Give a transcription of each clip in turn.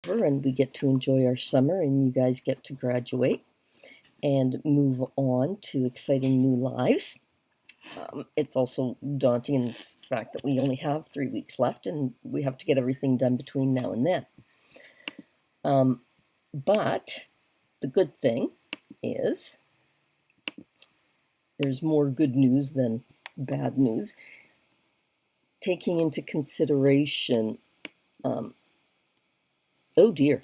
and we get to enjoy our summer, and you guys get to graduate and move on to exciting new lives. It's also daunting in the fact that we only have 3 weeks left and we have to get everything done between now and then. But the good thing is there's more good news than bad news. Taking into consideration, oh dear,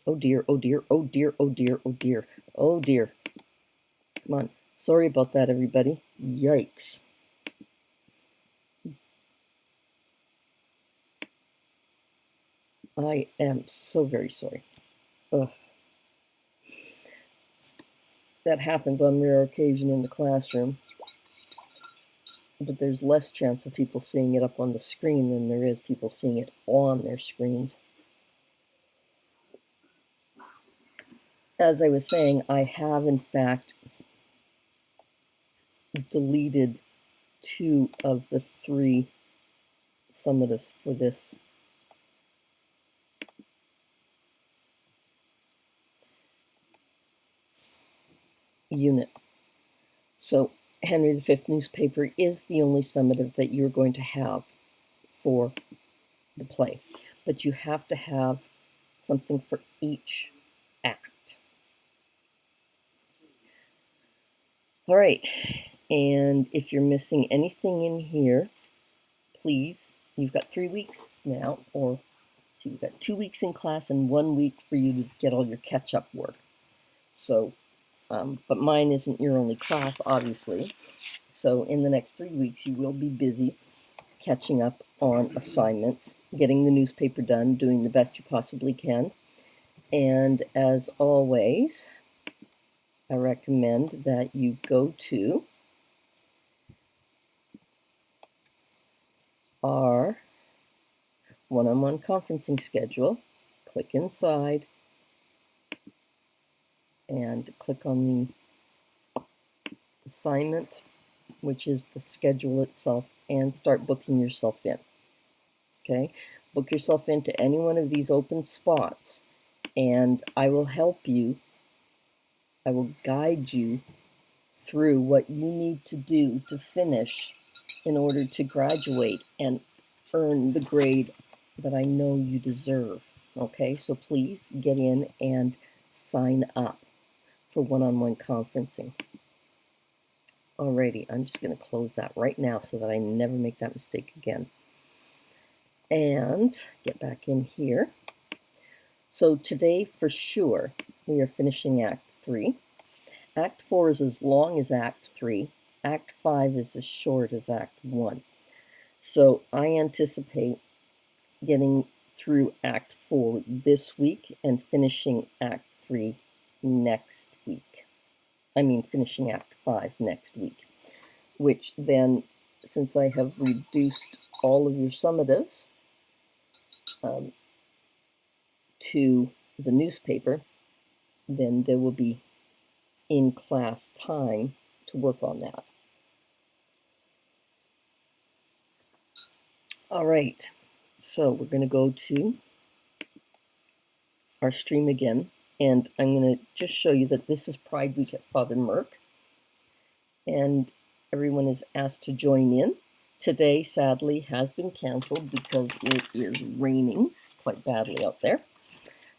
oh dear, oh dear, oh dear, oh dear, oh dear, oh dear. Come on. Sorry about that, everybody. Yikes. I am so very sorry. Ugh. That happens on rare occasion in the classroom, but there's less chance of people seeing it up on the screen than there is people seeing it on their screens. As I was saying, I have in fact deleted 2 of the 3 summatives for this unit. So Henry V newspaper is the only summative that you're going to have for the play, but you have to have something for each act. All right, and if you're missing anything in here, please, you've got 3 weeks now, or see, we've got 2 weeks in class and 1 week for you to get all your catch-up work. So, but mine isn't your only class, obviously. So in the next 3 weeks, you will be busy catching up on assignments, getting the newspaper done, doing the best you possibly can. And as always, I recommend that you go to our one-on-one conferencing schedule, click inside, and click on the assignment, which is the schedule itself, and start booking yourself in. Okay, book yourself into any one of these open spots, and I will help you. I will guide you through what you need to do to finish in order to graduate and earn the grade that I know you deserve. Okay, so please get in and sign up for one-on-one conferencing. Alrighty, I'm just going to close that right now so that I never make that mistake again. And get back in here. So today, for sure, we are finishing Act 3. Act 4 is as long as Act 3. Act 5 is as short as Act 1. So I anticipate getting through Act 4 this week and finishing Act 3 next week. I mean, finishing Act 5 next week, which then, since I have reduced all of your summatives to the newspaper, then there will be in-class time to work on that. All right, so we're going to go to our stream again, and I'm going to just show you that this is Pride Week at Father Merck, and everyone is asked to join in. Today, sadly, has been canceled because it is raining quite badly out there.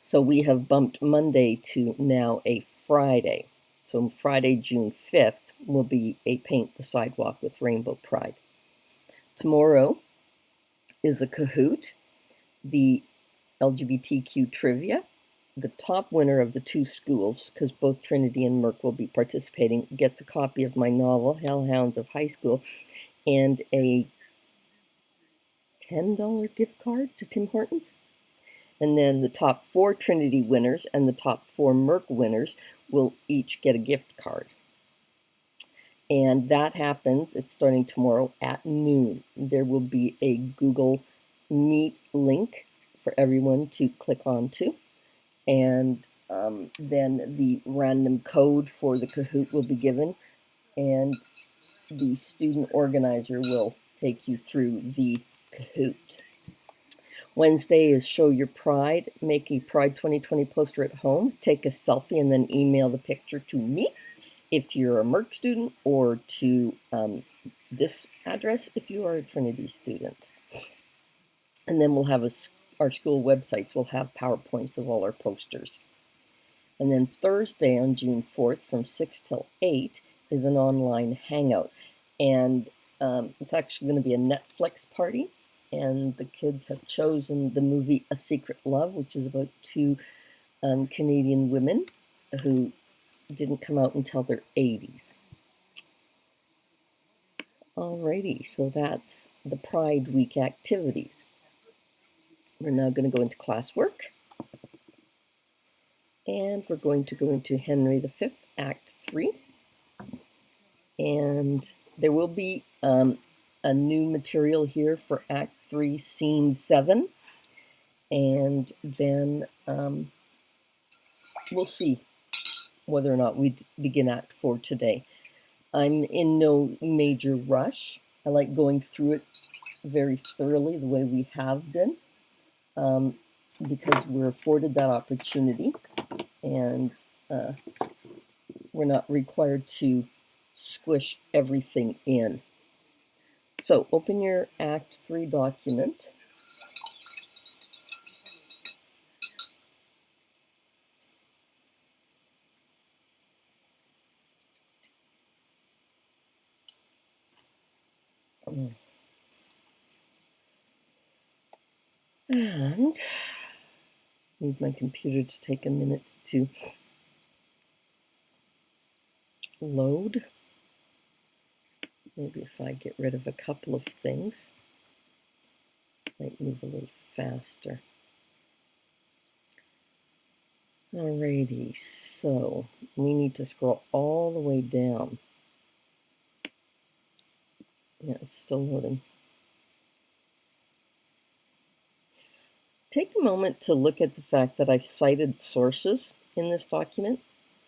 So we have bumped Monday to now a Friday. So Friday, June 5th, will be a Paint the Sidewalk with Rainbow Pride. Tomorrow is a Kahoot, the LGBTQ trivia. The top winner of the 2 schools, because both Trinity and Merck will be participating, gets a copy of my novel, Hellhounds of High School, and a $10 gift card to Tim Hortons. And then the top 4 Trinity winners and the top 4 Merck winners will each get a gift card. And that happens, it's starting tomorrow at noon. There will be a Google Meet link for everyone to click onto. And then the random code for the Kahoot will be given, and the student organizer will take you through the Kahoot. Wednesday is Show Your Pride. Make a Pride 2020 poster at home. Take a selfie and then email the picture to me if you're a Merck student, or to this address if you are a Trinity student. And then we'll have our school websites will have PowerPoints of all our posters. And then Thursday on June 4th from 6 till 8 is an online hangout. And it's actually going to be a Netflix party. And the kids have chosen the movie A Secret Love, which is about two Canadian women who didn't come out until their 80s. Alrighty, so that's the Pride Week activities. We're now going to go into classwork. And we're going to go into Henry V, Act 3. And there will be a new material here for Act 3, Scene 7. And then we'll see whether or not we begin Act 4 today. I'm in no major rush. I like going through it very thoroughly the way we have been, because we're afforded that opportunity, and we're not required to squish everything in. So open your Act 3 document. And need my computer to take a minute to load. Maybe if I get rid of a couple of things, might move a little faster. Alrighty, so we need to scroll all the way down. Yeah, it's still loading. Take a moment to look at the fact that I've cited sources in this document.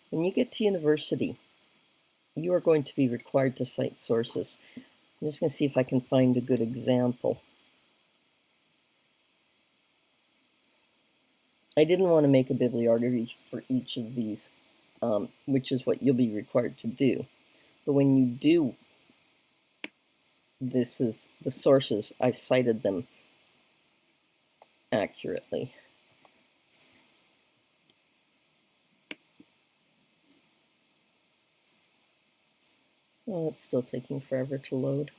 When you get to university, you are going to be required to cite sources. I'm just going to see if I can find a good example. I didn't want to make a bibliography for each of these, which is what you'll be required to do. But when you do, this is the sources. I've cited them accurately. Oh, it's still taking forever to load.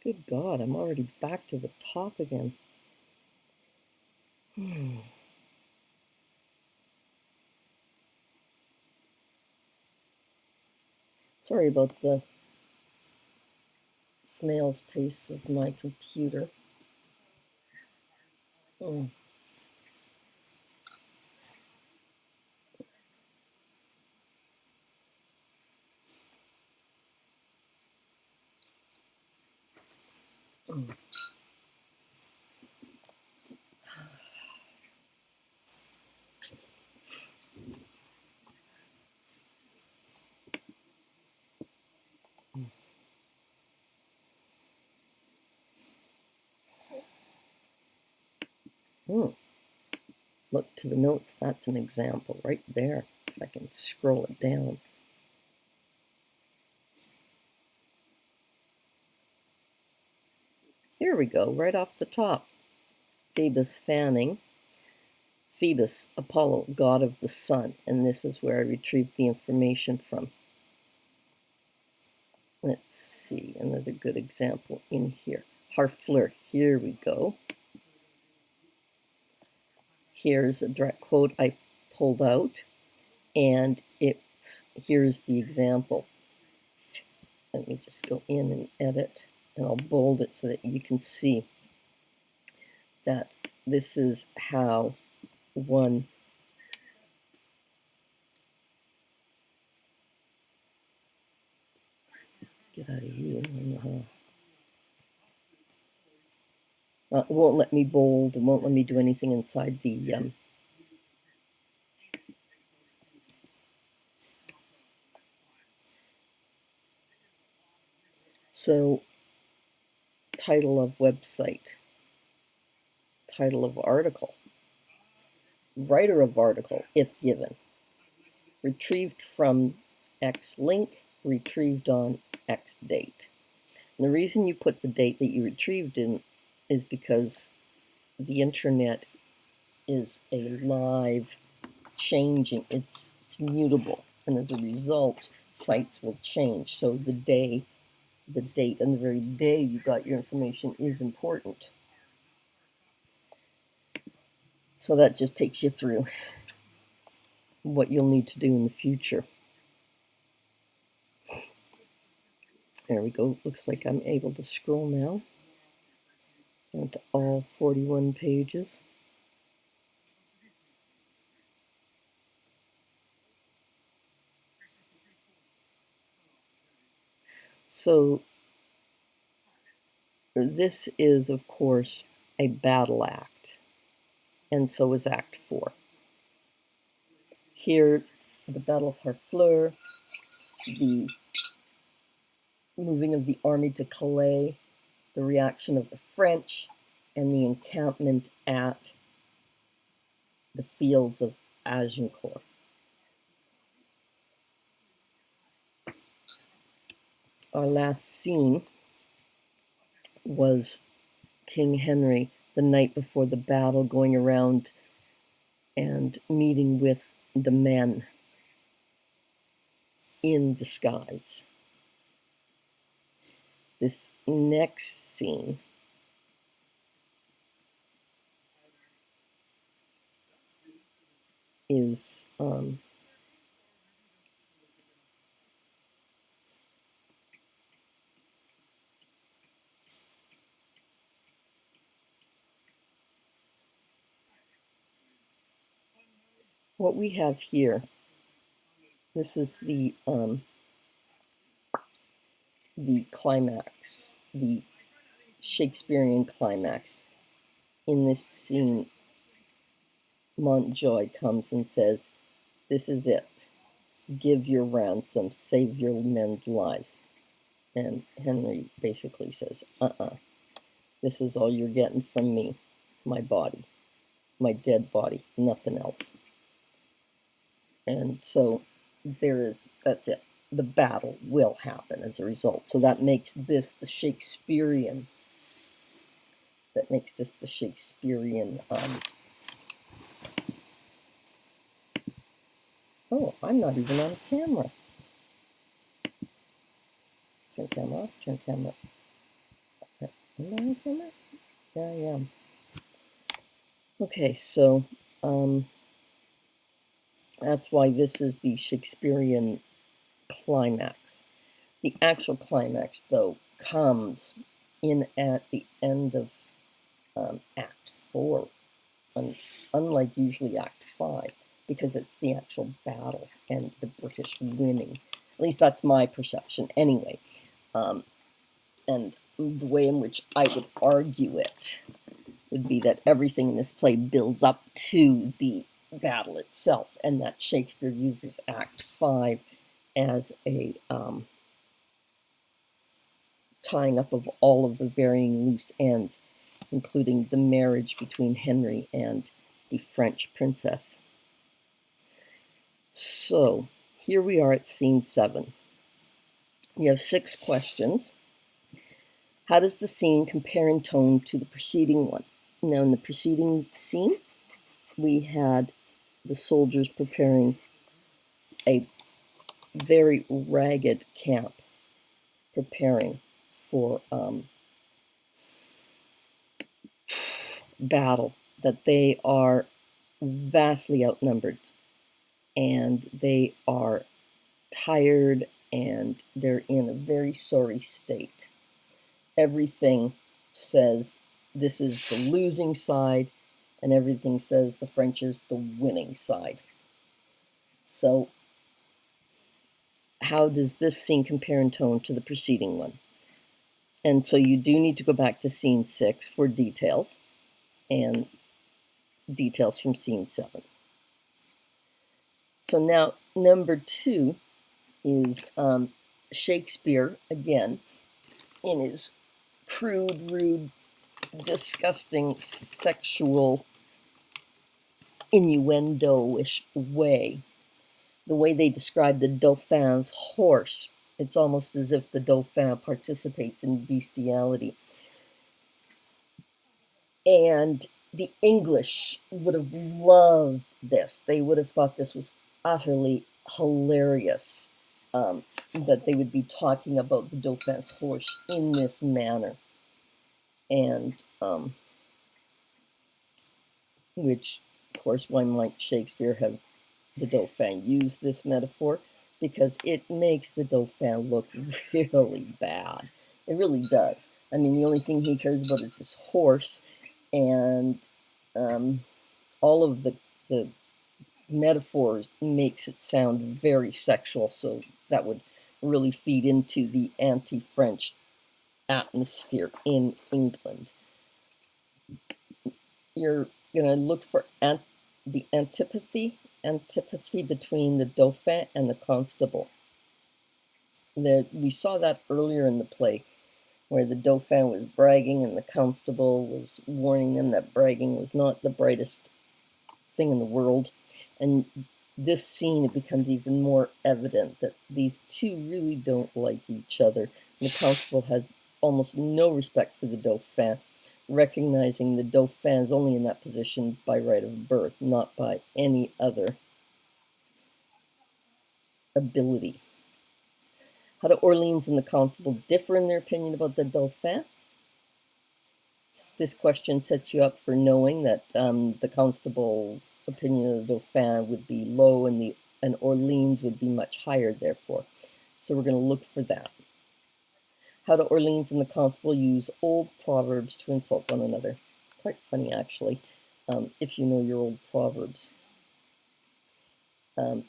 Good God, I'm already back to the top again. Sorry about the snail's pace of my computer. Look to the notes, that's an example right there, if I can scroll it down. Here we go, right off the top. Phoebus fanning. Phoebus, Apollo, god of the sun, and this is where I retrieved the information from. Let's see, another good example in here. Harfleur, here we go. Here's a direct quote I pulled out, and here's the example. Let me just go in and edit, and I'll bold it so that you can see that this is how one get out of here. I don't know how. It won't let me bold. It won't let me do anything inside the So, title of website, title of article, writer of article, if given, retrieved from X link, retrieved on X date. And the reason you put the date that you retrieved in is because the internet is a live changing, it's mutable, and as a result, sites will change. So the date, and the very day you got your information is important. So that just takes you through what you'll need to do in the future. There we go. Looks like I'm able to scroll now down to all 41 pages. So this is, of course, a battle act, and so is Act 4. Here, the Battle of Harfleur, the moving of the army to Calais, the reaction of the French, and the encampment at the fields of Agincourt. Our last scene was King Henry, the night before the battle, going around and meeting with the men in disguise. This next scene is what we have here. This is the climax, the Shakespearean climax. In this scene, Montjoy comes and says, "This is it. Give your ransom, save your men's lives." And Henry basically says, this is all you're getting from me, my body, my dead body, nothing else. And so that's it. The battle will happen as a result. So that makes this the Shakespearean, oh, I'm not even on camera. Turn camera off, turn camera. Am I on camera? Yeah, I am. Okay, so that's why this is the Shakespearean climax. The actual climax, though, comes in at the end of Act 4, unlike usually Act 5, because it's the actual battle and the British winning. At least that's my perception anyway. And the way in which I would argue it would be that everything in this play builds up to the battle itself, and that Shakespeare uses Act 5 as a tying up of all of the varying loose ends, including the marriage between Henry and the French princess. So here we are at scene 7. We have 6 questions. How does the scene compare in tone to the preceding one? Now, in the preceding scene, we had the soldiers preparing a very ragged camp, preparing for battle, that they are vastly outnumbered, and they are tired, and they're in a very sorry state. Everything says this is the losing side, and everything says the French is the winning side. So how does this scene compare in tone to the preceding one? And so you do need to go back to scene 6 for details, and details from scene 7. So now number 2 is Shakespeare again in his crude, rude, disgusting, sexual, innuendo-ish way. The way they describe the Dauphin's horse, it's almost as if the Dauphin participates in bestiality. And the English would have loved this. They would have thought this was utterly hilarious, that they would be talking about the Dauphin's horse in this manner. And, which, of course, why might Shakespeare have the Dauphin use this metaphor? Because it makes the Dauphin look really bad. It really does. I mean, the only thing he cares about is his horse, and all of the metaphors makes it sound very sexual, so that would really feed into the anti-French atmosphere in England. You're going to look for the antipathy between the Dauphin and the Constable. We saw that earlier in the play, where the Dauphin was bragging and the Constable was warning them that bragging was not the brightest thing in the world. And this scene, it becomes even more evident that these two really don't like each other. The Constable has almost no respect for the Dauphin, recognizing the Dauphin is only in that position by right of birth, not by any other ability. How do Orleans and the Constable differ in their opinion about the Dauphin? This question sets you up for knowing that the Constable's opinion of the Dauphin would be low and Orleans would be much higher, therefore. So we're going to look for that. How do Orleans and the Constable use old proverbs to insult one another? Quite funny, actually, if you know your old proverbs. And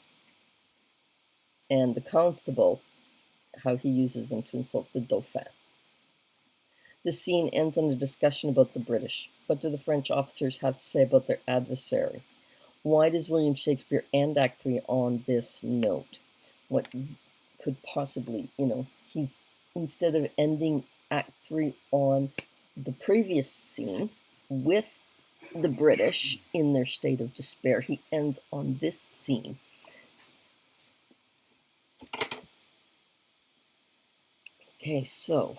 the Constable, how he uses them to insult the Dauphin. This scene ends on a discussion about the British. What do the French officers have to say about their adversary? Why does William Shakespeare end Act 3 on this note? What could possibly, he's, instead of ending Act 3 on the previous scene with the British in their state of despair, he ends on this scene. Okay, so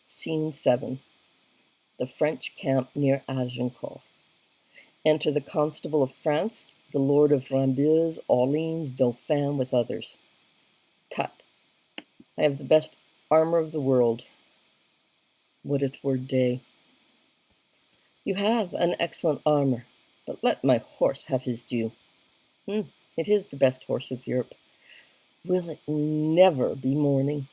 Scene 7. The French camp near Agincourt. Enter the Constable of France, the Lord of Rambures, Orleans, Dauphin, with others. Cut. I have the best armor of the world. Would it were day. You have an excellent armor, but let my horse have his due. It is the best horse of Europe. Will it never be morning?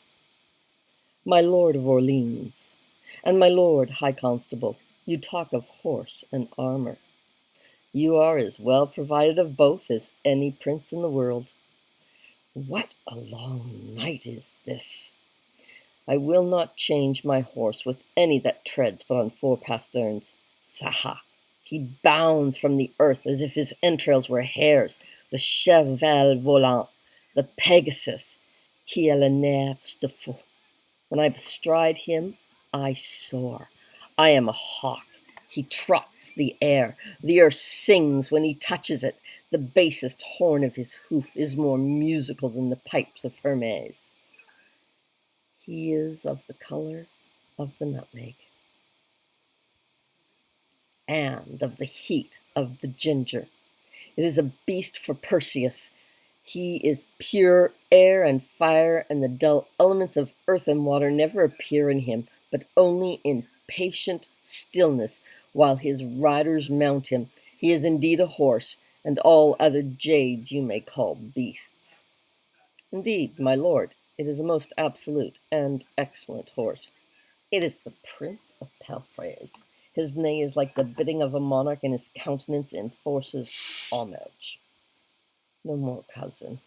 My Lord of Orleans, and my Lord High Constable, you talk of horse and armor. You are as well provided of both as any prince in the world. What a long night is this! I will not change my horse with any that treads but on 4 pasterns. Saha! He bounds from the earth as if his entrails were hares, the cheval volant, the Pegasus, qui a le nerfs de fou. When I bestride him, I soar. I am a hawk. He trots the air. The earth sings when he touches it. The basest horn of his hoof is more musical than the pipes of Hermes. He is of the color of the nutmeg, and of the heat of the ginger. It is a beast for Perseus. He is pure air and fire, and the dull elements of earth and water never appear in him, but only in patient stillness while his riders mount him. He is indeed a horse, and all other jades you may call beasts. Indeed, my lord, it is a most absolute and excellent horse. It is the Prince of Palfrey's. His neigh is like the bidding of a monarch, and his countenance enforces homage. No more, cousin.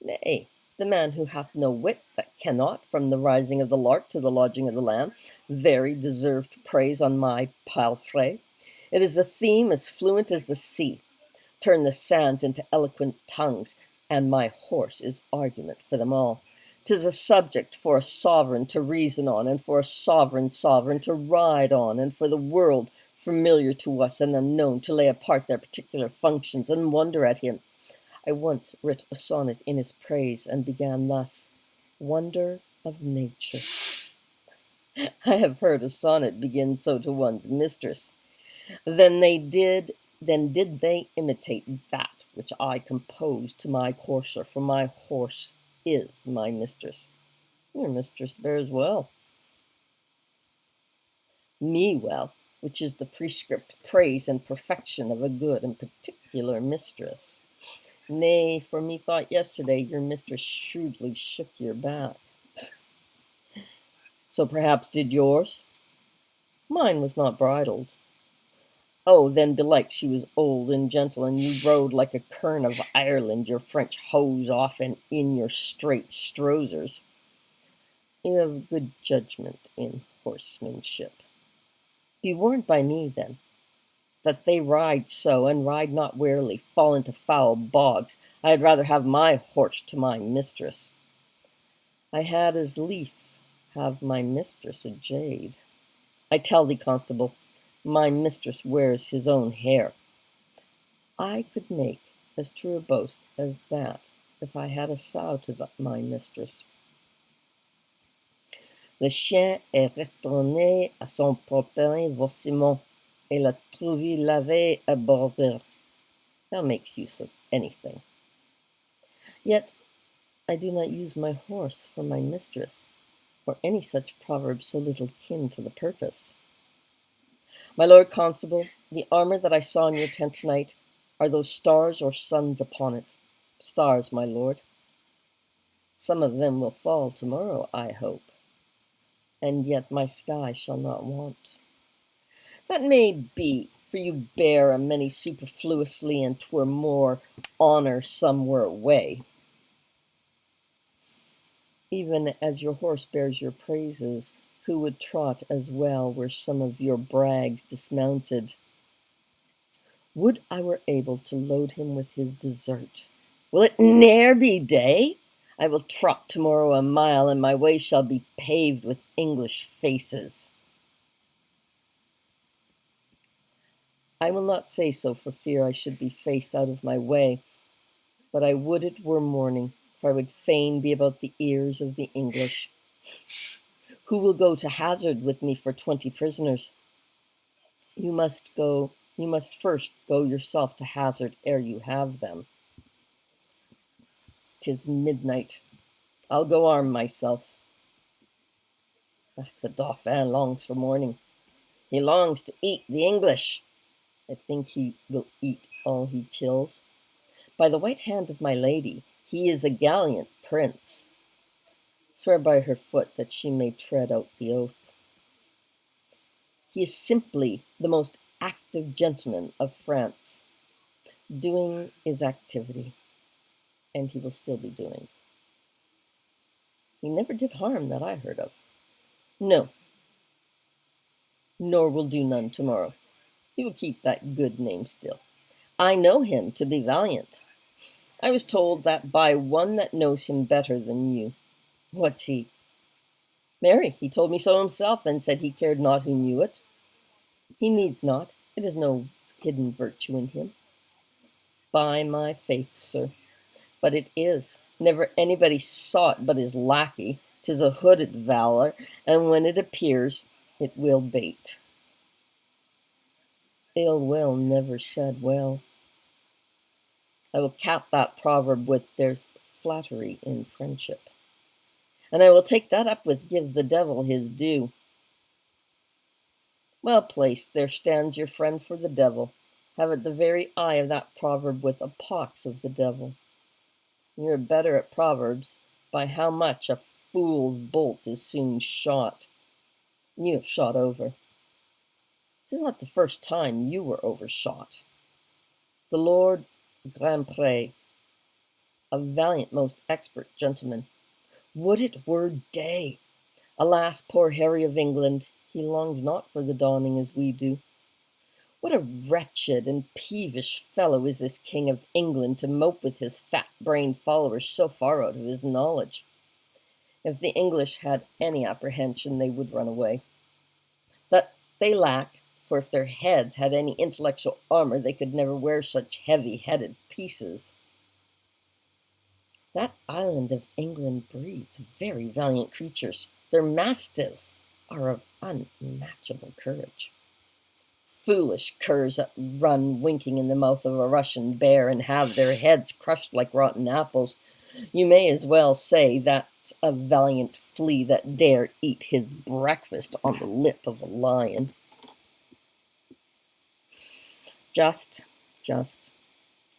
Nay, the man who hath no wit, that cannot, from the rising of the lark to the lodging of the lamb, very deserved praise on my palfrey. It is a theme as fluent as the sea. Turn the sands into eloquent tongues. and my horse is argument for them all. 'Tis a subject for a sovereign to reason on, and for a sovereign to ride on, and for the world, familiar to us and unknown, to lay apart their particular functions and wonder at him. I once writ a sonnet in his praise, and began thus: Wonder of nature. I have heard a sonnet begin so to one's mistress. Then did they imitate that which I composed to my courser, for my horse is my mistress. Your mistress bears well. Me well, which is the prescript praise and perfection of a good and particular mistress. Nay, for methought yesterday your mistress shrewdly shook your back. So perhaps did yours? Mine was not bridled. Oh, then belike she was old and gentle, and you rode like a kern of Ireland, your French hose off and in your straight strozers. You have good judgment in horsemanship. Be warned by me, then, that they ride so, and ride not warily, fall into foul bogs. I had rather have my horse to my mistress. I had as lief have my mistress a jade. I tell thee, constable, my mistress wears his own hair. I could make as true a boast as that if I had a sow to my mistress. Le chien est retourné à son propre vauciment, et l'a trouvé lavé à borber. Thou makes use of anything. Yet I do not use my horse for my mistress, or any such proverb so little kin to the purpose. My Lord Constable, the armor that I saw in your tent tonight, are those stars or suns upon it? Stars, my lord. Some of them will fall tomorrow, I hope, and yet my sky shall not want. That may be, for you bear a many superfluously, and 'twere more honor some were away. Even as your horse bears your praises, who would trot as well were some of your brags dismounted? Would I were able to load him with his desert. Will it ne'er be day? I will trot tomorrow a mile, and my way shall be paved with English faces. I will not say so for fear I should be faced out of my way, but I would it were morning, for I would fain be about the ears of the English. Who will go to hazard with me for 20 prisoners? You must first go yourself to hazard ere you have them. 'Tis midnight. I'll go arm myself. The Dauphin longs for morning. He longs to eat the English. I think he will eat all he kills. By the white hand of my lady, he is a gallant prince. Swear by her foot that she may tread out the oath. He is simply the most active gentleman of France. Doing is activity, and he will still be doing. He never did harm that I heard of. No, nor will do none tomorrow. He will keep that good name still. I know him to be valiant. I was told that by one that knows him better than you. What's he? Marry, he told me so himself, and said he cared not who knew it. He needs not. It is no hidden virtue in him. By my faith, sir, but it is. Never anybody saw it but his lackey. 'Tis a hooded valor, and when it appears, it will bait. Ill will never said well. I will cap that proverb with there's flattery in friendship. And I will take that up with give the devil his due. Well placed, there stands your friend for the devil. Have it the very eye of that proverb with a pox of the devil. You're better at proverbs, by how much a fool's bolt is soon shot. You have shot over. 'Tis not the first time you were overshot. The Lord Grandpré, a valiant, most expert gentleman. Would it were day! Alas, poor Harry of England, he longs not for the dawning as we do. What a wretched and peevish fellow is this King of England to mope with his fat-brained followers so far out of his knowledge. If the English had any apprehension, they would run away. That they lack, for if their heads had any intellectual armor, they could never wear such heavy-headed pieces. That island of England breeds very valiant creatures. Their mastiffs are of unmatchable courage. Foolish curs that run winking in the mouth of a Russian bear and have their heads crushed like rotten apples. You may as well say that's a valiant flea that dare eat his breakfast on the lip of a lion. Just.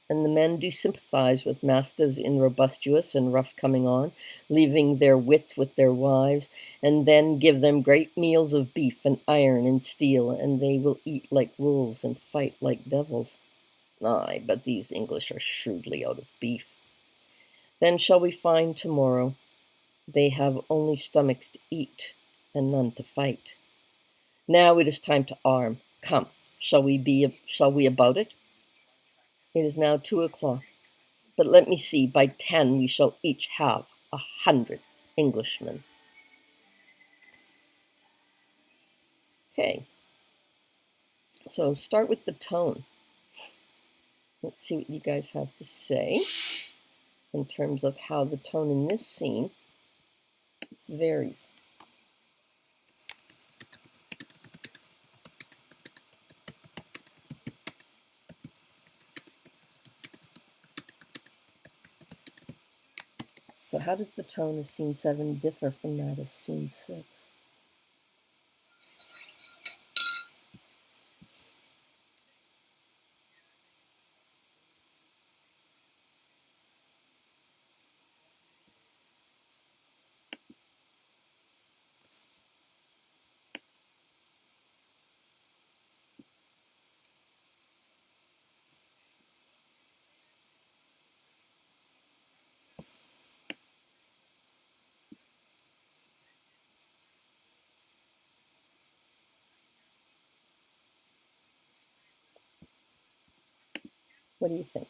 And the men do sympathize with mastiffs in robustious and rough coming on, leaving their wits with their wives, and then give them great meals of beef and iron and steel, and they will eat like wolves and fight like devils. Aye, but these English are shrewdly out of beef. Then shall we find tomorrow they have only stomachs to eat and none to fight. Now it is time to arm. Come, shall we about it? It is now 2 o'clock, but let me see, by 10 we shall each have 100 Englishmen. Okay, so start with the tone. Let's see what you guys have to say in terms of how the tone in this scene varies. So how does the tone of scene 7 differ from that of scene 6? What do you think?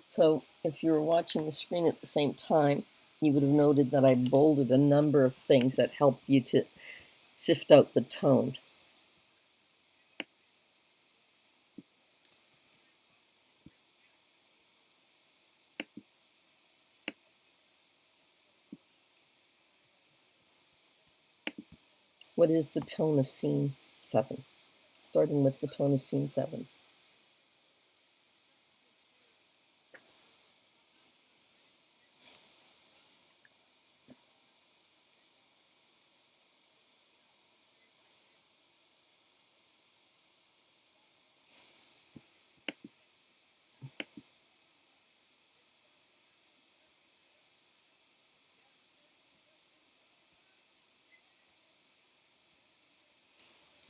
So if you were watching the screen at the same time, you would have noted that I bolded a number of things that help you to sift out the tone. What is the tone of scene 7? Starting with the tone of scene 7.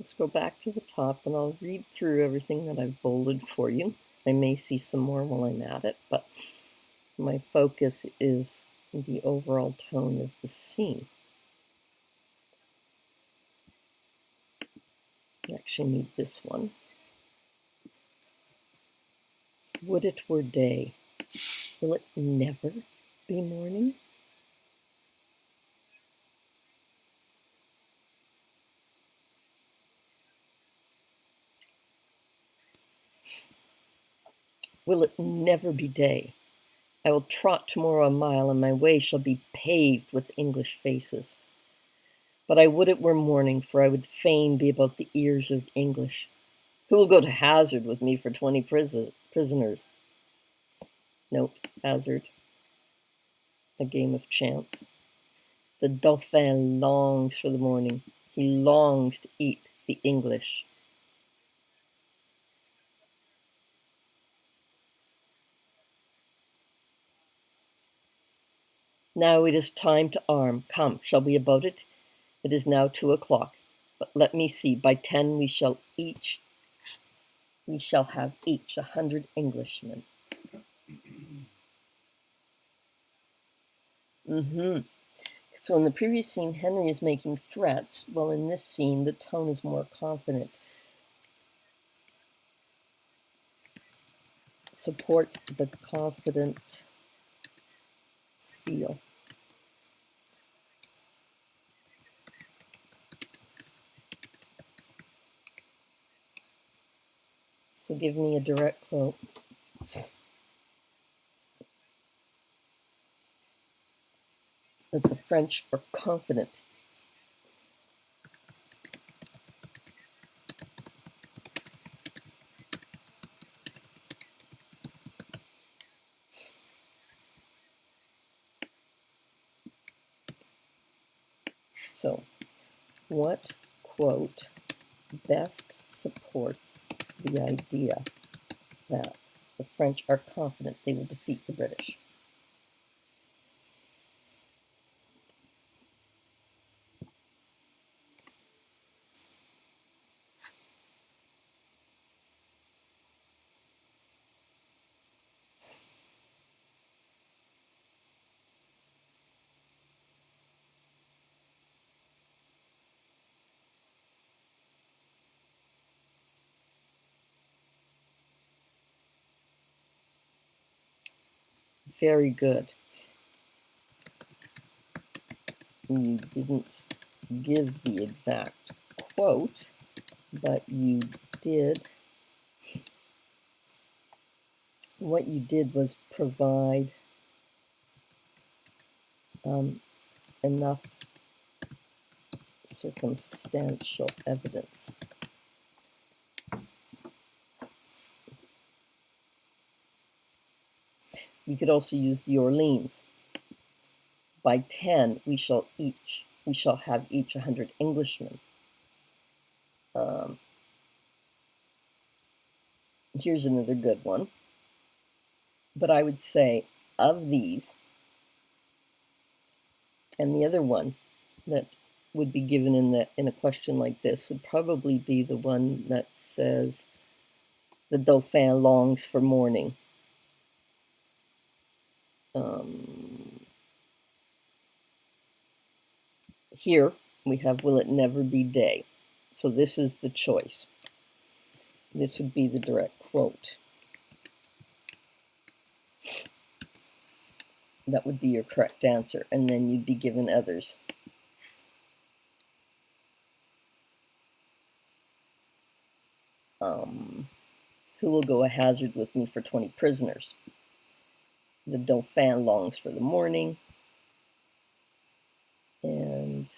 Let's go back to the top and I'll read through everything that I've bolded for you. I may see some more while I'm at it, but my focus is the overall tone of the scene. I actually need this one. Would it were day, will it never be morning? Will it never be day? I will trot tomorrow a mile, and my way shall be paved with English faces. But I would it were morning, for I would fain be about the ears of English. Who will go to hazard with me for 20 prisoners? Note, hazard, a game of chance. The Dauphin longs for the morning. He longs to eat the English. Now it is time to arm. Come, shall we about it? It is now 2 o'clock. But let me see, by 10 we shall have each 100 Englishmen. So in the previous scene, Henry is making threats, while in this scene, the tone is more confident. Support the confident feel. So give me a direct quote. That the French are confident. So, what quote best supports the idea that the French are confident they will defeat the British? Very good. You didn't give the exact quote, but what you did was provide enough circumstantial evidence. You could also use the Orleans. By 10, we shall have each 100 Englishmen. Here's another good one. But I would say, of these, and the other one that would be given in a question like this would probably be the one that says, the Dauphin longs for morning. Here we have, will it never be day? So this is the choice. This would be the direct quote. That would be your correct answer, and then you'd be given others. Who will go a hazard with me for 20 prisoners? The Dauphin longs for the morning. And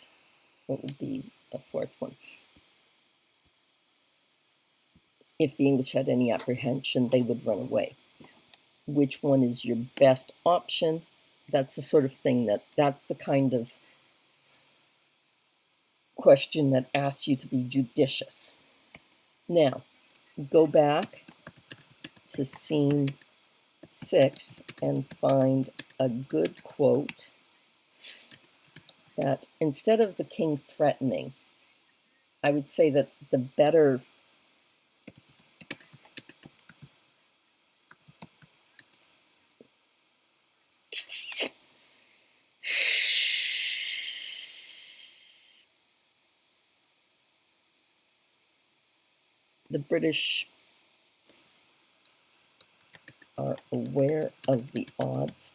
what would be a fourth one? If the English had any apprehension, they would run away. Which one is your best option? That's the sort of thing that's the kind of question that asks you to be judicious. Now, go back to scene 6 and find a good quote that, instead of the king threatening, I would say that the better the British are aware of the odds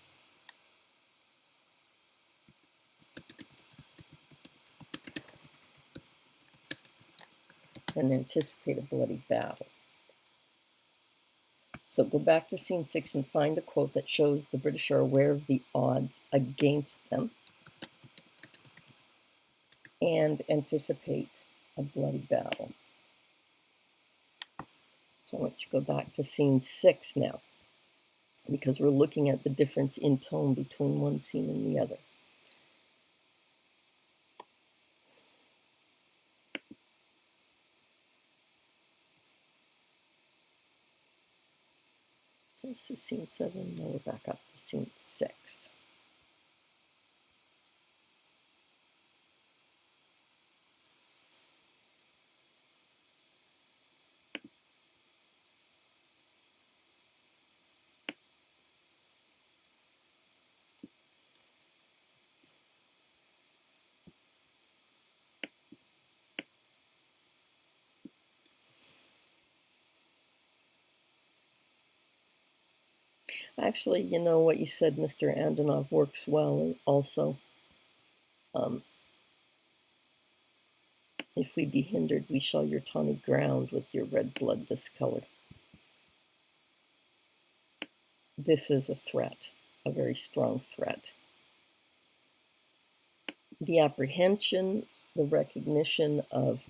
and anticipate a bloody battle. So go back to scene 6 and find a quote that shows the British are aware of the odds against them and anticipate a bloody battle. So I want you to go back to scene 6 now, because we're looking at the difference in tone between one scene and the other. So this is scene 7, now we're back up to scene 6. Actually, you know what you said, Mr. Andonov, works well also. If we be hindered, we shall your tawny ground with your red blood discolored. This is a threat, a very strong threat. The apprehension, the recognition of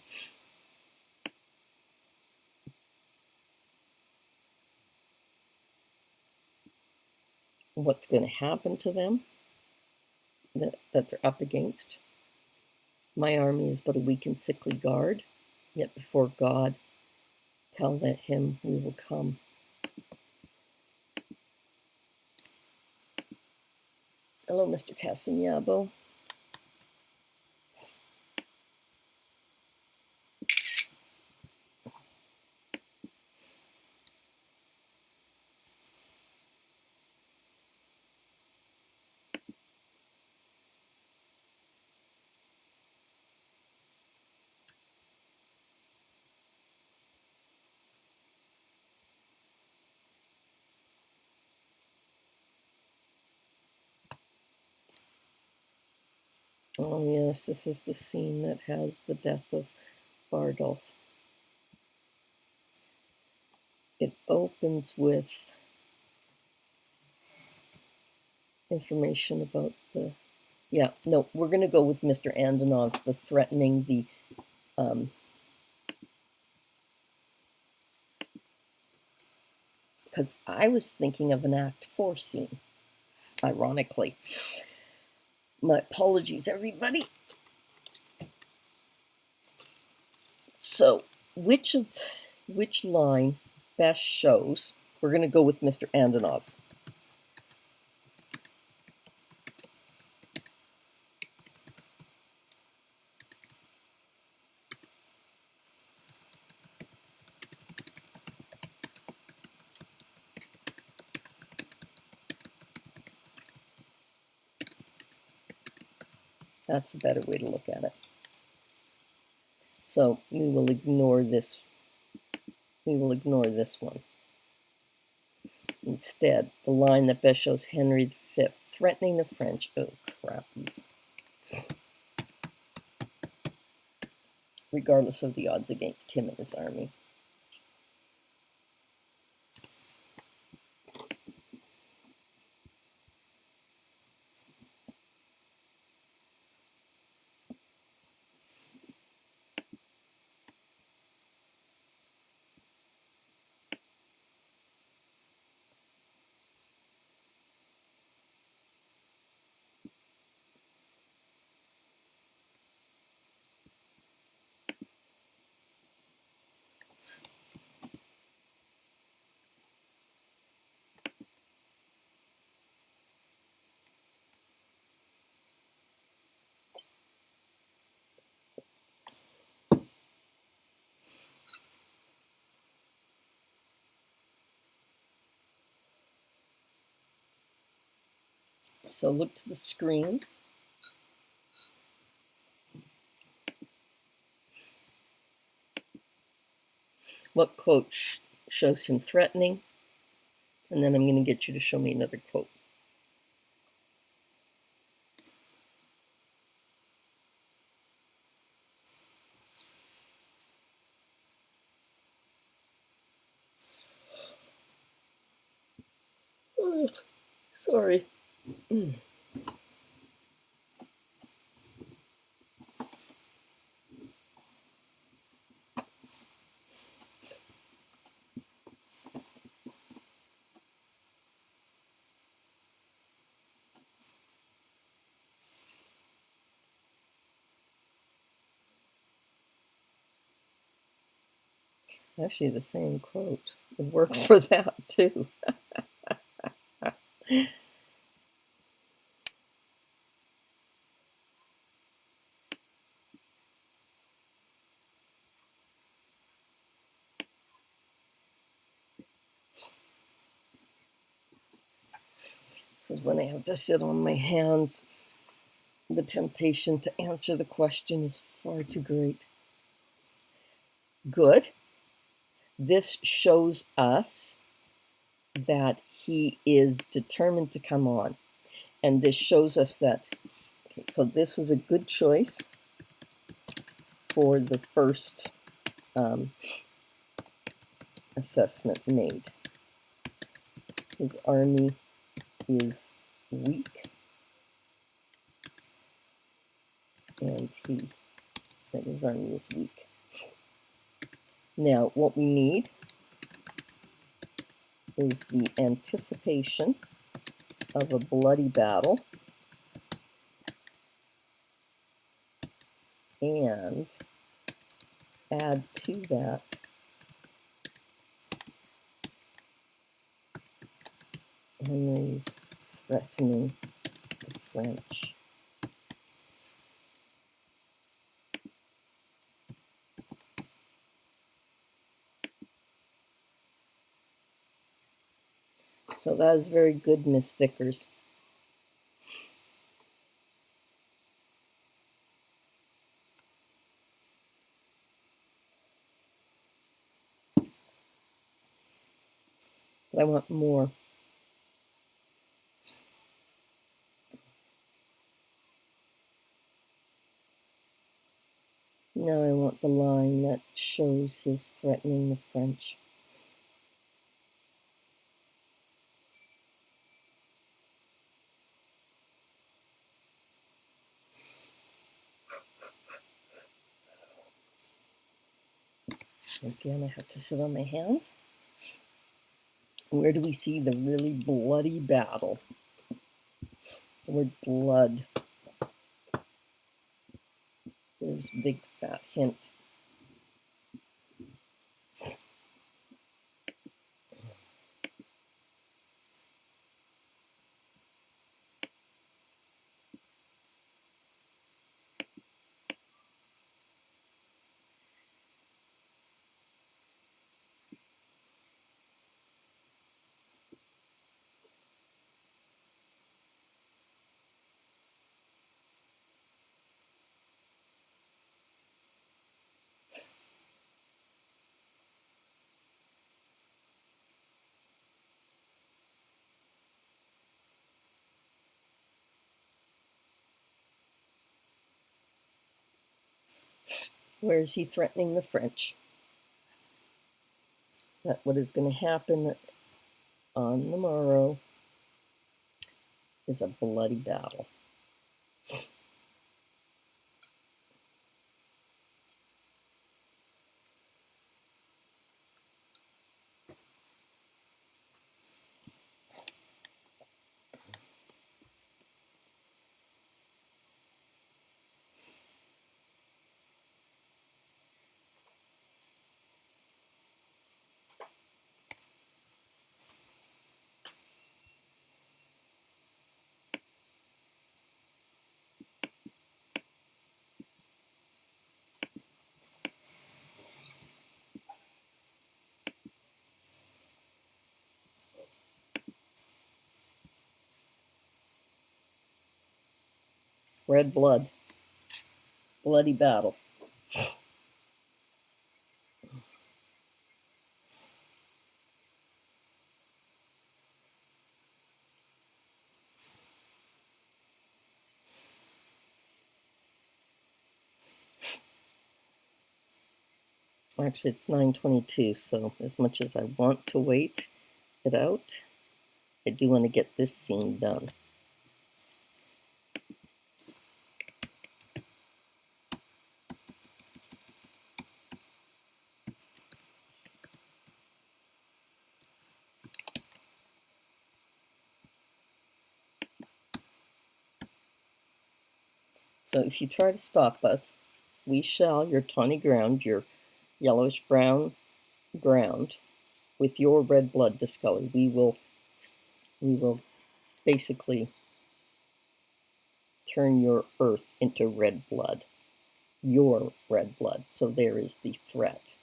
what's going to happen to them, that they're up against. My army is but a weak and sickly guard, yet before God, tell that him we will come. Hello, Mr. Casaniabo. Oh yes, this is the scene that has the death of Bardolph. It opens with information about the... Yeah, no, we're going to go with Mr. Andonov's, the threatening, the... because I was thinking of an Act 4 scene, ironically. My apologies, everybody. So, which line best shows? We're going to go with Mr. Andonov. That's a better way to look at it. So we will ignore this. We will ignore this one. Instead, the line that best shows Henry V threatening the French. Oh, crappies. Regardless of the odds against him and his army. So look to the screen. what quote shows him threatening, and then I'm going to get you to show me another quote. Oh, sorry. Actually, the same quote would work for that too. This is when I have to sit on my hands. The temptation to answer the question is far too great. Good. This shows us that he is determined to come on. And this shows us that, okay, so this is a good choice for the first assessment made. His army is weak, and that his army is weak. Now, what we need is the anticipation of a bloody battle and add to that Henry's threatening the French. So that is very good, Miss Vickers. But I want more. Now I want the line that shows his threatening the French. Again, I have to sit on my hands. Where do we see the really bloody battle? The word blood. There's a big fat hint. Where is he threatening the French? That what is going to happen on the morrow is a bloody battle. Red blood. Bloody battle. Actually, it's 9:22, so as much as I want to wait it out, I do want to get this scene done. So if you try to stop us, we shall, your tawny ground, your yellowish brown ground, with your red blood discolor, we will basically turn your earth into red blood, your red blood. So there is the threat.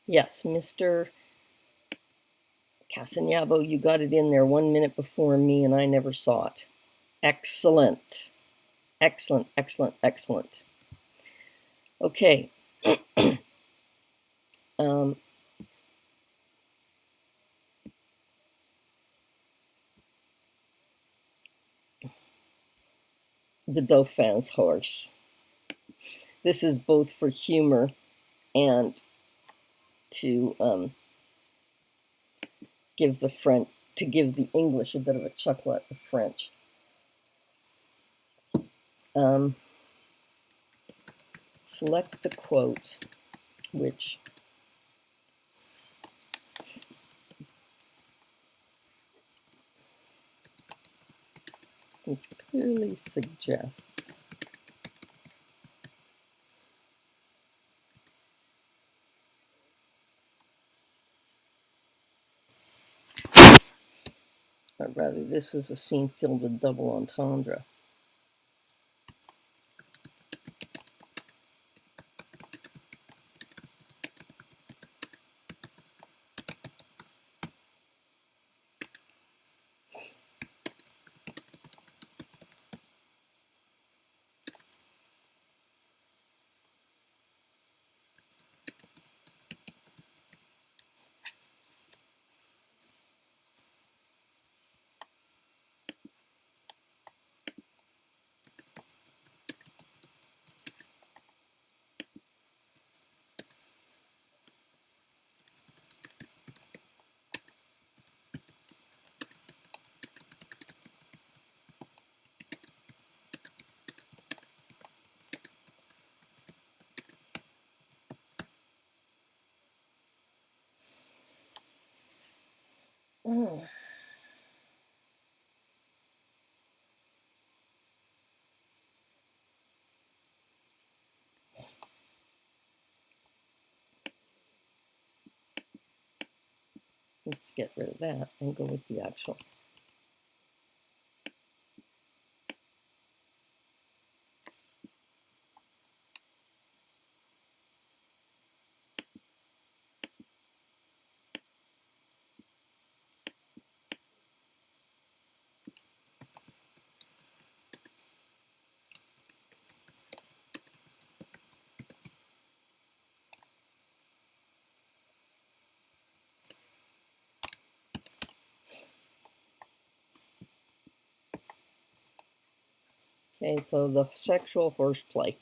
Yes, Mr. Casanavo, you got it in there 1 minute before me, and I never saw it. Excellent. Excellent, excellent, excellent. Okay. The Dauphin's horse. This is both for humor and to give the English a bit of a chuckle at the French. Select the quote which clearly suggests or rather, this is a scene filled with double entendre. Let's get rid of that and go with the actual. Okay, so the sexual horseplay.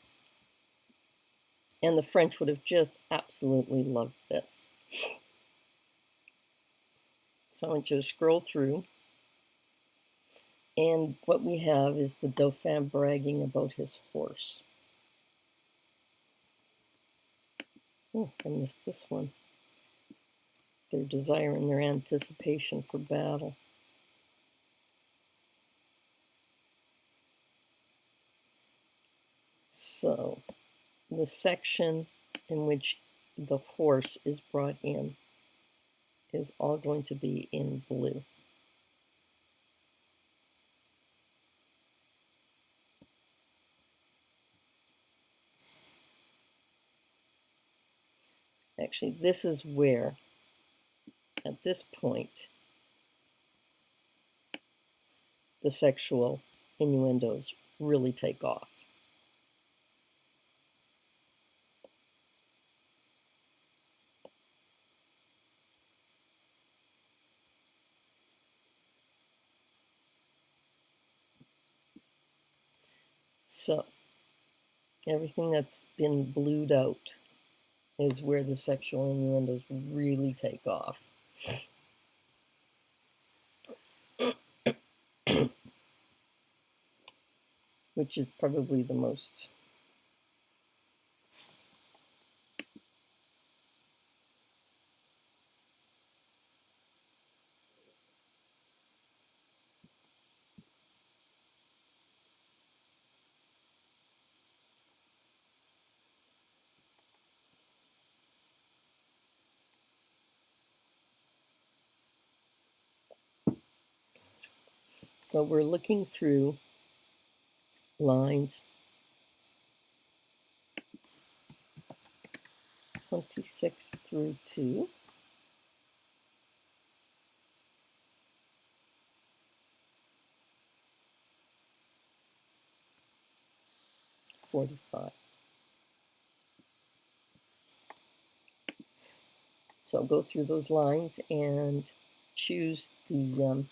And the French would have just absolutely loved this. So I want you to scroll through. And what we have is the Dauphin bragging about his horse. Oh, I missed this one. Their desire and their anticipation for battle. So, the section in which the horse is brought in is all going to be in blue. actually, this is where, at this point, the sexual innuendos really take off. So, everything that's been blued out is where the sexual innuendos really take off. Which is probably the most so we're looking through lines 26 through to 45. So I'll go through those lines and choose the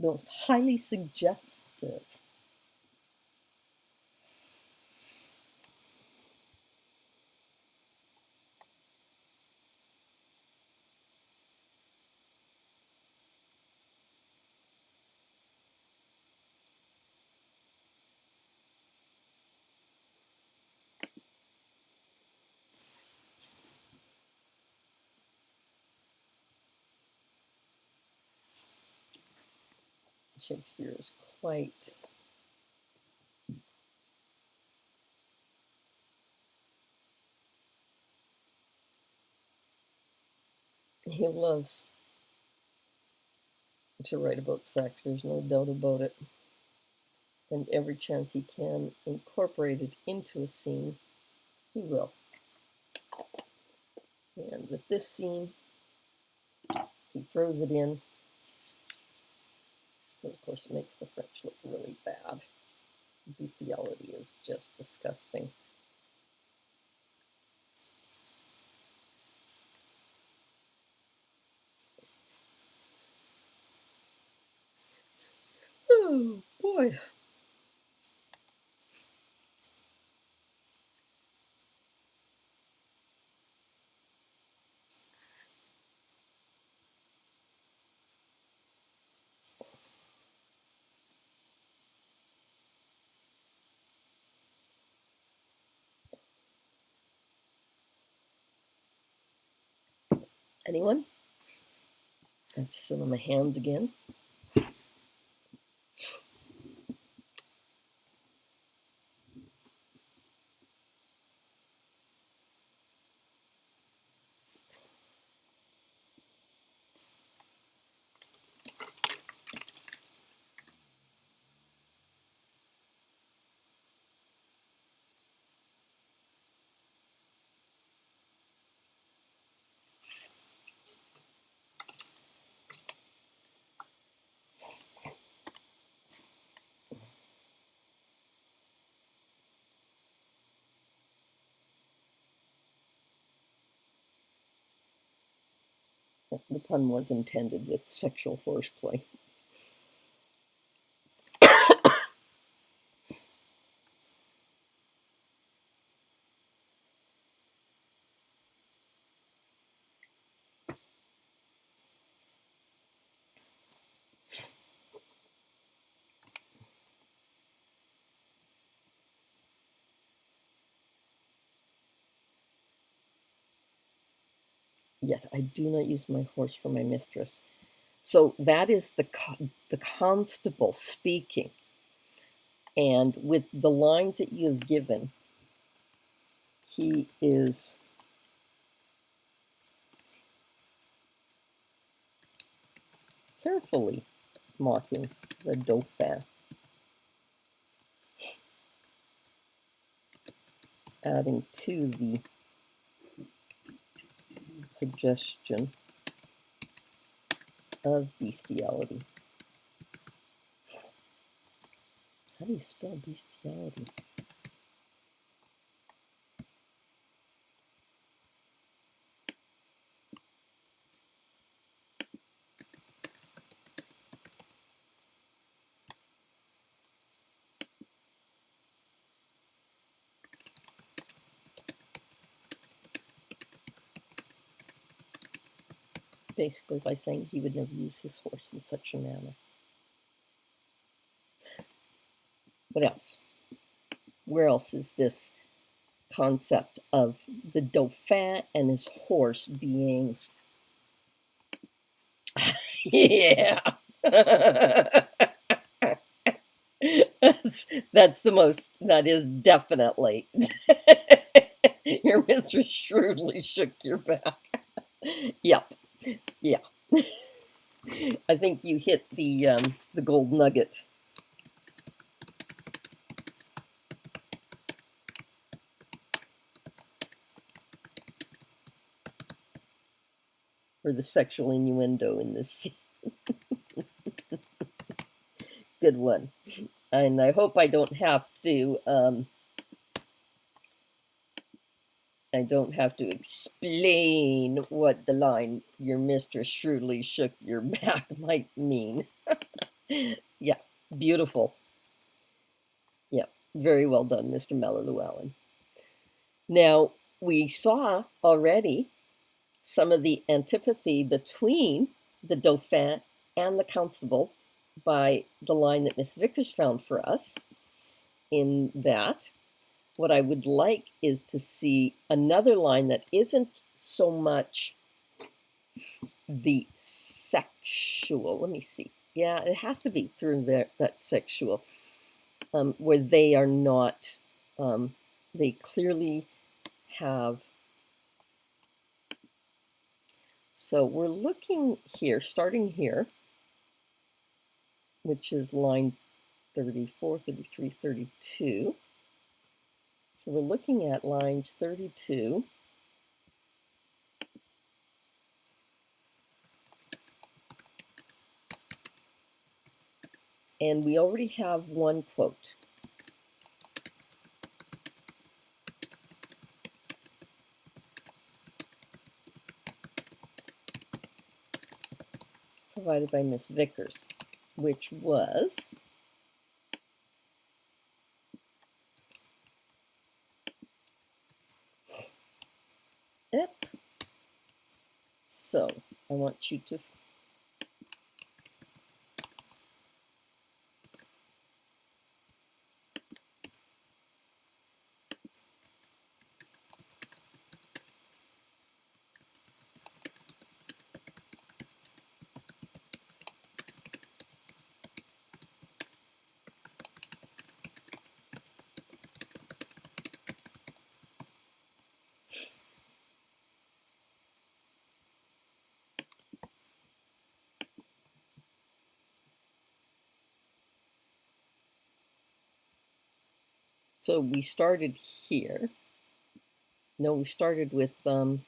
most highly suggestive. Shakespeare is quite he loves to write about sex, there's no doubt about it. And every chance he can incorporate it into a scene, he will. And with this scene, he throws it in, because of course it makes the French look really bad. Bestiality is just disgusting. Oh boy. Anyone? I have to sit on my hands again. The pun was intended with sexual horseplay. Yet I do not use my horse for my mistress. So that is the constable speaking. And with the lines that you have given, he is carefully mocking the Dauphin, adding to the suggestion of bestiality. How do you spell bestiality? Basically by saying he would never use his horse in such a manner. What else? Where else is this concept of the Dauphin and his horse being... Yeah. That's the most, that is definitely. Your mistress shrewdly shook your back. Yep. Yeah. I think you hit the gold nugget. Or the sexual innuendo in this scene. Good one. And I hope I don't have to explain what the line "your mistress shrewdly shook your back" might mean. Yeah, beautiful. Yeah, very well done, Mr. Mellor-Llewellyn. Now, we saw already some of the antipathy between the Dauphin and the Constable by the line that Miss Vickers found for us, in that what I would like is to see another line that isn't so much the sexual. Let me see. Yeah, it has to be through that sexual, where they are not, they clearly have. So we're looking here, starting here, which is line 34, 33, 32. So we're looking at lines 32 and we already have one quote. Provided by Miss Vickers, which was so I want you to so we started here. No, we started with the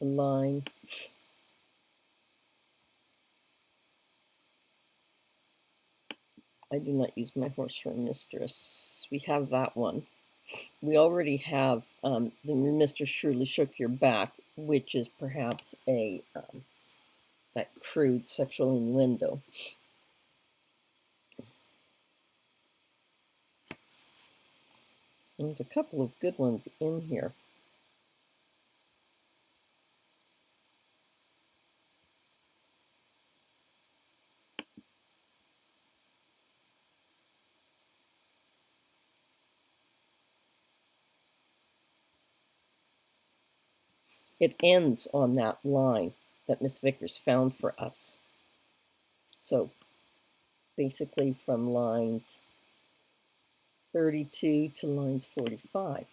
line "I do not use my horse for a mistress." We have that one. We already have the "mistress surely shook your back," which is perhaps a that crude sexual innuendo. And there's a couple of good ones in here. It ends on that line that Miss Vickers found for us. So basically from lines 32 to lines 45.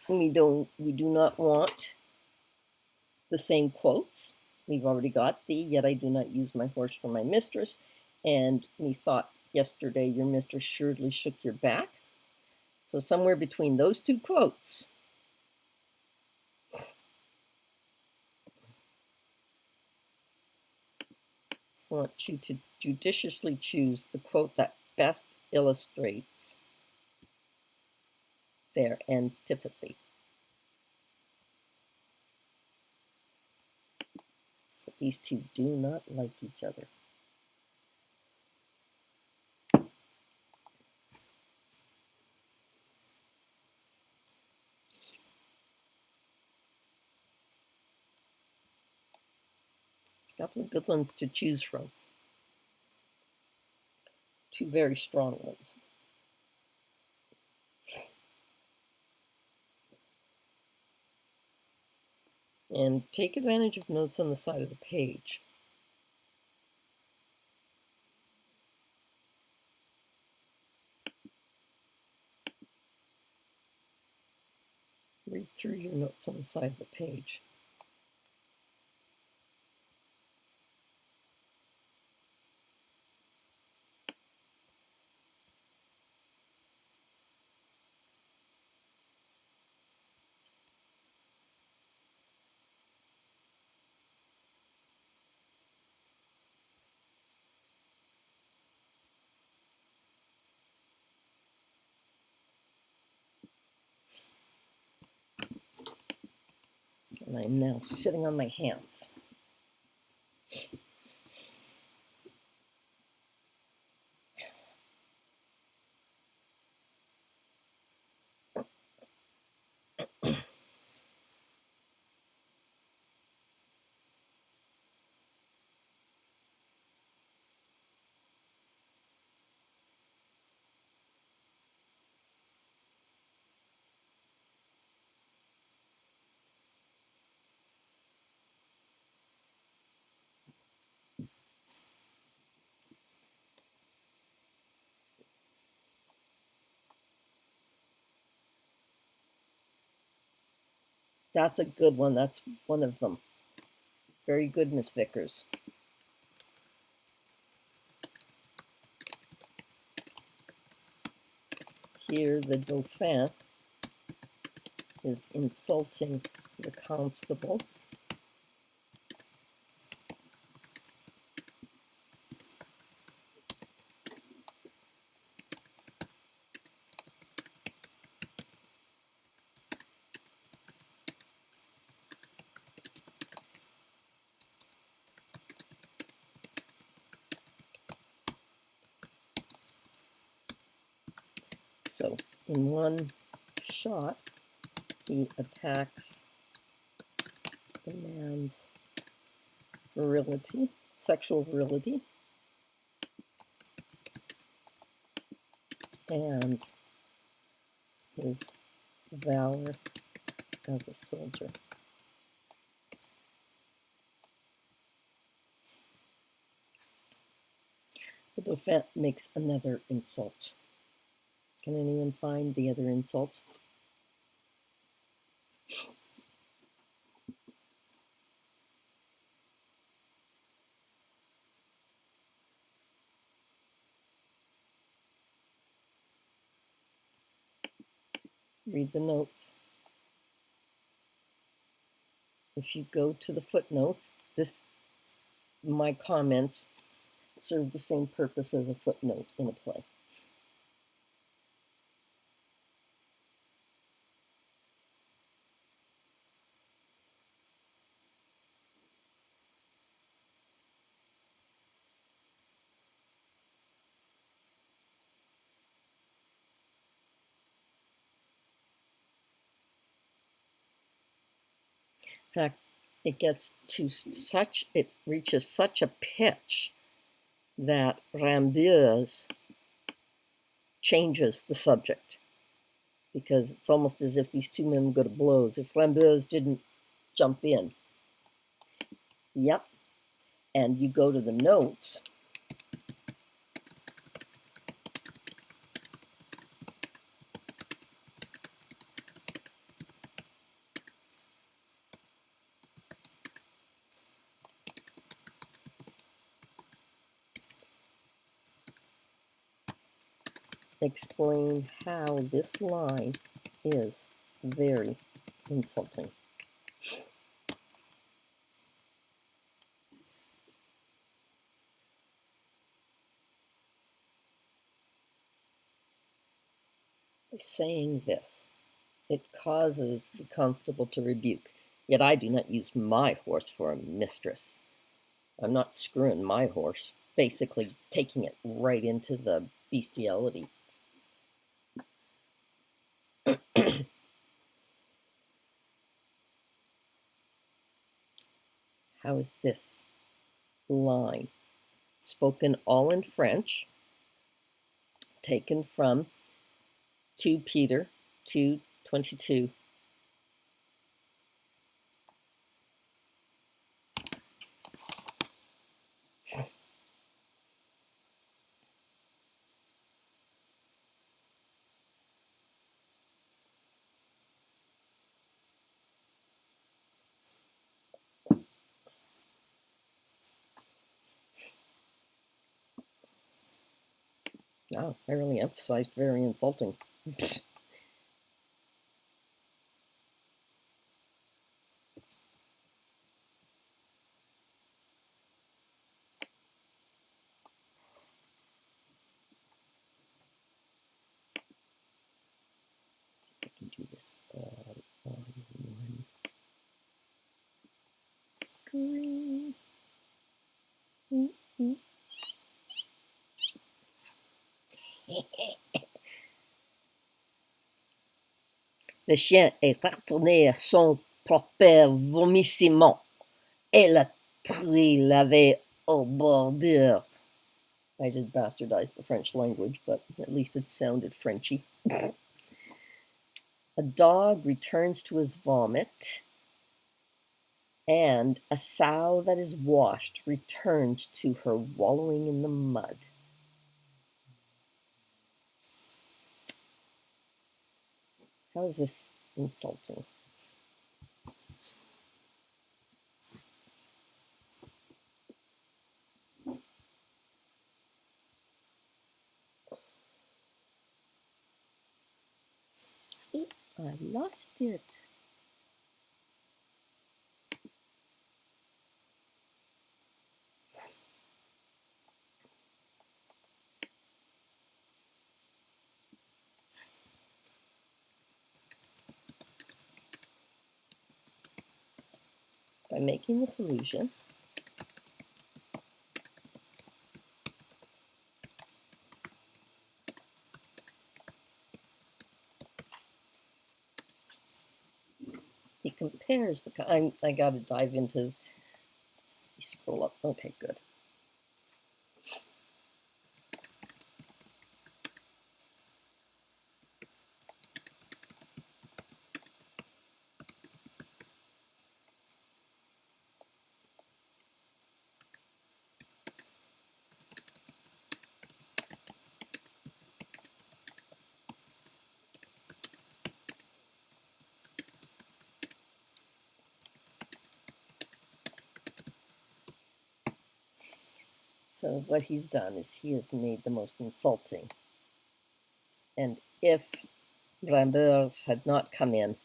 We do not want the same quotes. We've already got the "yet I do not use my horse for my mistress," and we thought yesterday your mistress surely shook your back. So somewhere between those two quotes. I want you to judiciously choose the quote that best illustrates their antipathy. These two do not like each other. A couple of good ones to choose from. Two very strong ones. And take advantage of notes on the side of the page. Read through your notes on the side of the page. And I'm now sitting on my hands. That's a good one. That's one of them. Very good, Miss Vickers. Here the Dauphin is insulting the constables. So in one shot, he attacks the man's virility, sexual virility, and his valor as a soldier. The Dauphin makes another insult. Can anyone find the other insult? Read the notes. If you go to the footnotes, my comments serve the same purpose as a footnote in a play. In fact, it reaches such a pitch that Rambeuse changes the subject, because it's almost as if these two men go to blows if Rambeuse didn't jump in. Yep. And you go to the notes. explain how this line is very insulting. By saying this, it causes the constable to rebuke. Yet I do not use my horse for a mistress. I'm not screwing my horse, basically taking it right into the bestiality. How is this line? Spoken all in French, taken from 2 Peter 2:22. Wow, I really emphasized very insulting. I can do this all on one screen. Le chien est retourné à son propre vomissement et la tri l'avait au bordure. I did bastardize the French language, but at least it sounded Frenchy. A dog returns to his vomit, and a sow that is washed returns to her wallowing in the mud. How is this insulting? I lost it. By making this illusion, he compares the. I got to dive into. Scroll up. Okay, good. So what he's done is he has made the most insulting. And if Rambert had not come in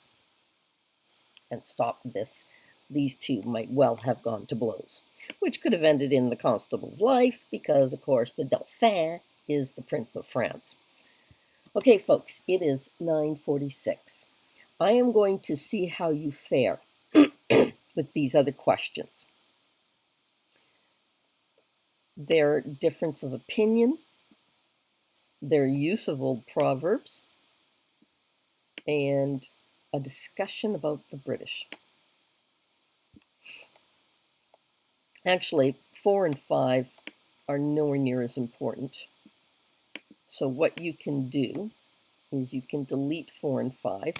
and stopped this, these two might well have gone to blows, which could have ended in the constable's life because, of course, the Dauphin is the Prince of France. Okay, folks, it is 9:46. I am going to see how you fare with these other questions. Their difference of opinion, their use of old proverbs, and a discussion about the British. Actually, 4 and 5 are nowhere near as important. So what you can do is you can delete 4 and 5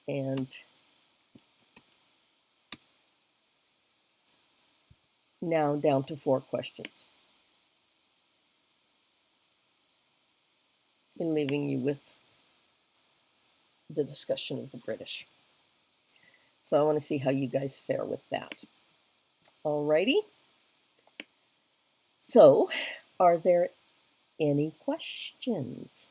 and now down to 4 questions. And leaving you with the discussion of the British. So I want to see how you guys fare with that. Alrighty. So, are there any questions?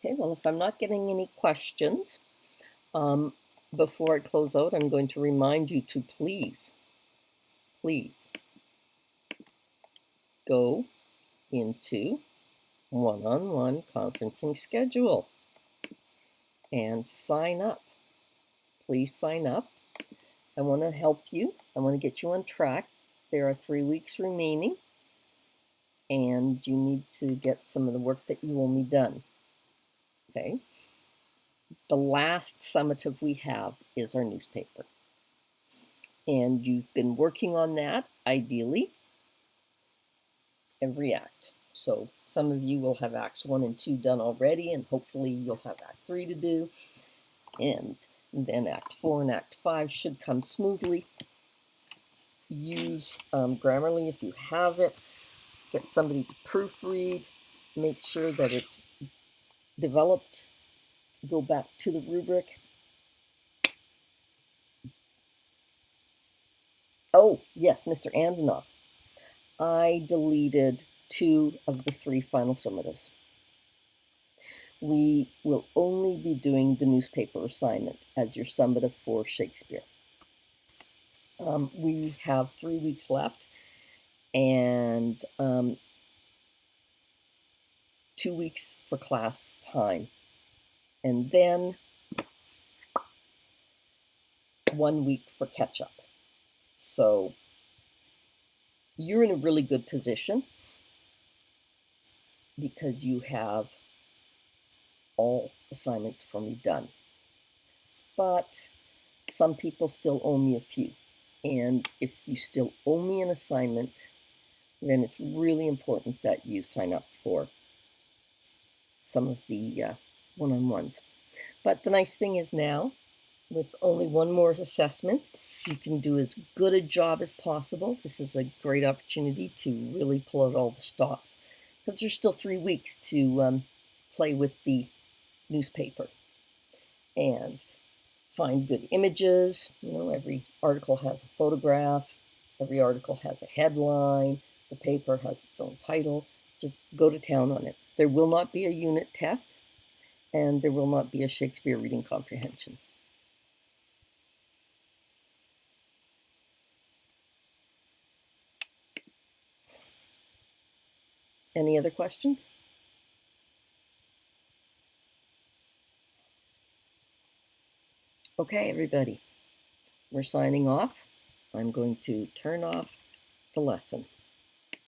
Okay, well, if I'm not getting any questions, before I close out, I'm going to remind you to please go into one-on-one conferencing schedule and sign up. Please sign up. I want to help you. I want to get you on track. There are 3 weeks remaining, and you need to get some of the work that you owe me done. Okay? The last summative we have is our newspaper. And you've been working on that, ideally, every act. So some of you will have acts 1 and 2 done already, and hopefully you'll have act 3 to do. And then act 4 and act 5 should come smoothly. Use Grammarly if you have it. Get somebody to proofread. Make sure that it's developed. Go back to the rubric. Oh, yes, Mr. Andanoff. I deleted 2 of the 3 final summatives. We will only be doing the newspaper assignment as your summative for Shakespeare. We have 3 weeks left, and 2 weeks for class time, and then 1 week for catch-up. So you're in a really good position because you have all assignments for me done. But some people still owe me a few. And if you still owe me an assignment, then it's really important that you sign up for some of the one-on-ones. But the nice thing is now, with only 1 more assessment, you can do as good a job as possible. This is a great opportunity to really pull out all the stops, because there's still 3 weeks to play with the newspaper and find good images. You know, every article has a photograph, every article has a headline, the paper has its own title. Just go to town on it. There will not be a unit test, and there will not be a Shakespeare reading comprehension. Any other questions? Okay, everybody, we're signing off. I'm going to turn off the lesson.